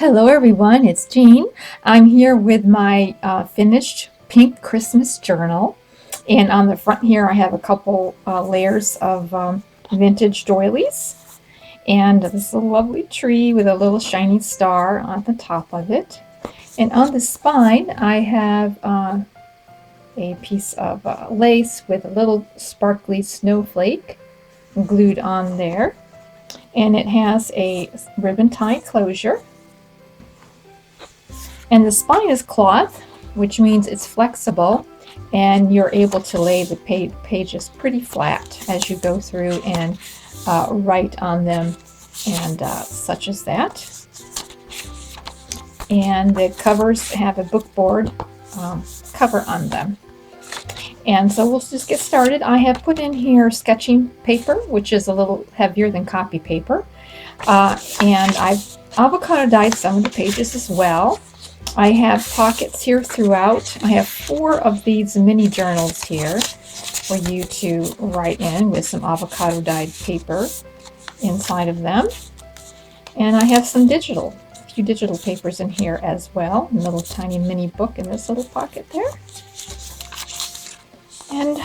Hello everyone, it's Jean. I'm here with my finished pink Christmas journal, and on the front here I have a couple layers of vintage doilies, and this lovely tree with a little shiny star on the top of it. And on the spine I have a piece of lace with a little sparkly snowflake glued on there, and it has a ribbon tie closure. And the spine is cloth, which means it's flexible and you're able to lay the pages pretty flat as you go through and write on them and such as that. And the covers have a bookboard cover on them. And so we'll just get started. I have put in here sketching paper, which is a little heavier than copy paper. And I've avocado dyed some of the pages as well. I have pockets here throughout. I have 4 of these mini journals here for you to write in with some avocado dyed paper inside of them. And I have some a few digital papers in here as well. A little tiny mini book in this little pocket there. And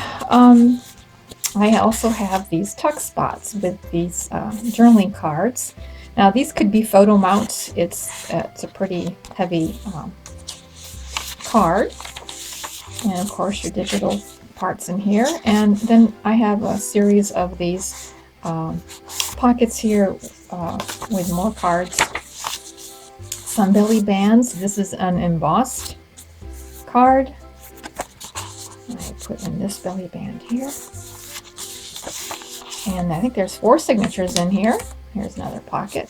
I also have these tuck spots with these journaling cards. Now these could be photo mounts. It's a pretty heavy card, and of course your digital parts in here. And then I have a series of these pockets here with more cards. Some belly bands. This is an embossed card. I put in this belly band here, and I think there's 4 signatures in here. Here's another pocket.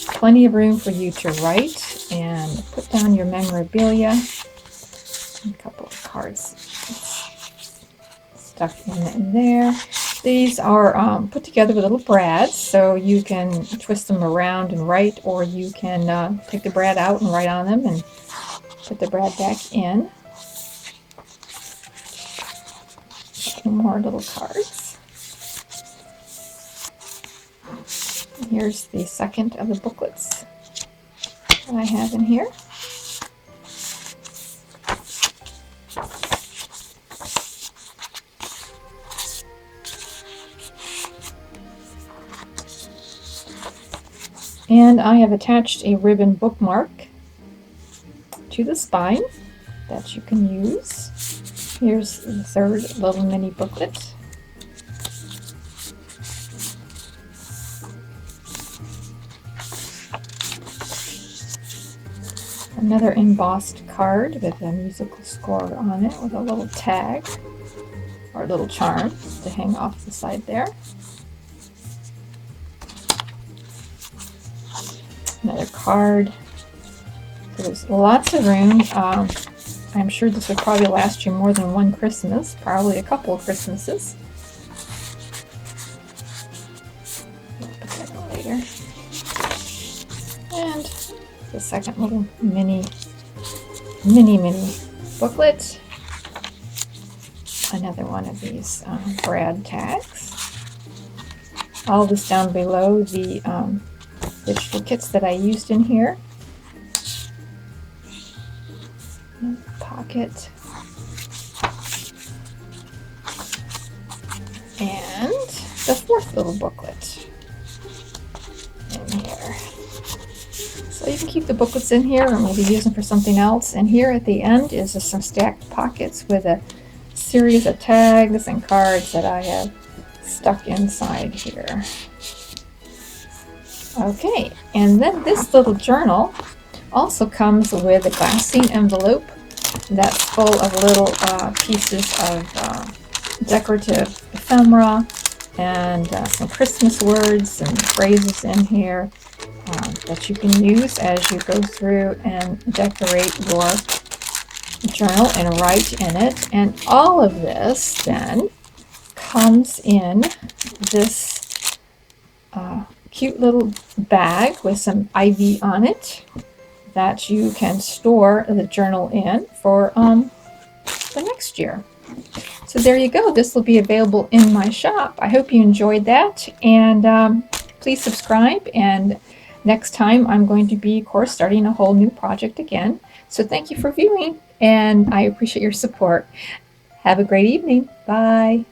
Plenty of room for you to write and put down your memorabilia. A couple of cards stuck in there. These are put together with little brads, so you can twist them around and write, or you can take the brad out and write on them and put the brad back in. More little cards. Here's the second of the booklets that I have in here. And I have attached a ribbon bookmark to the spine that you can use. Here's the third little mini booklet. Another embossed card with a musical score on it with a little tag or a little charm to hang off the side there. Another card. So there's lots of room. I'm sure this would probably last you more than one Christmas, probably a couple of Christmases. I'll put that in later. And the second little mini booklet. Another one of these brad tags. All this down below the digital kits that I used in here. Pocket. And the 4th little booklet in here. So you can keep the booklets in here or maybe use them for something else. And here at the end is just some stacked pockets with a series of tags and cards that I have stuck inside here. Okay, and then this little journal also comes with a glassine envelope that's full of little pieces of decorative ephemera and some Christmas words and phrases in here that you can use as you go through and decorate your journal and write in it. And all of this then comes in this cute little bag with some ivy on it that you can store the journal in for the next year. So there you go. This will be available in my shop. I hope you enjoyed that, and please subscribe and Next time, I'm going to be, of course, starting a whole new project again. So thank you for viewing, and I appreciate your support. Have a great evening. Bye.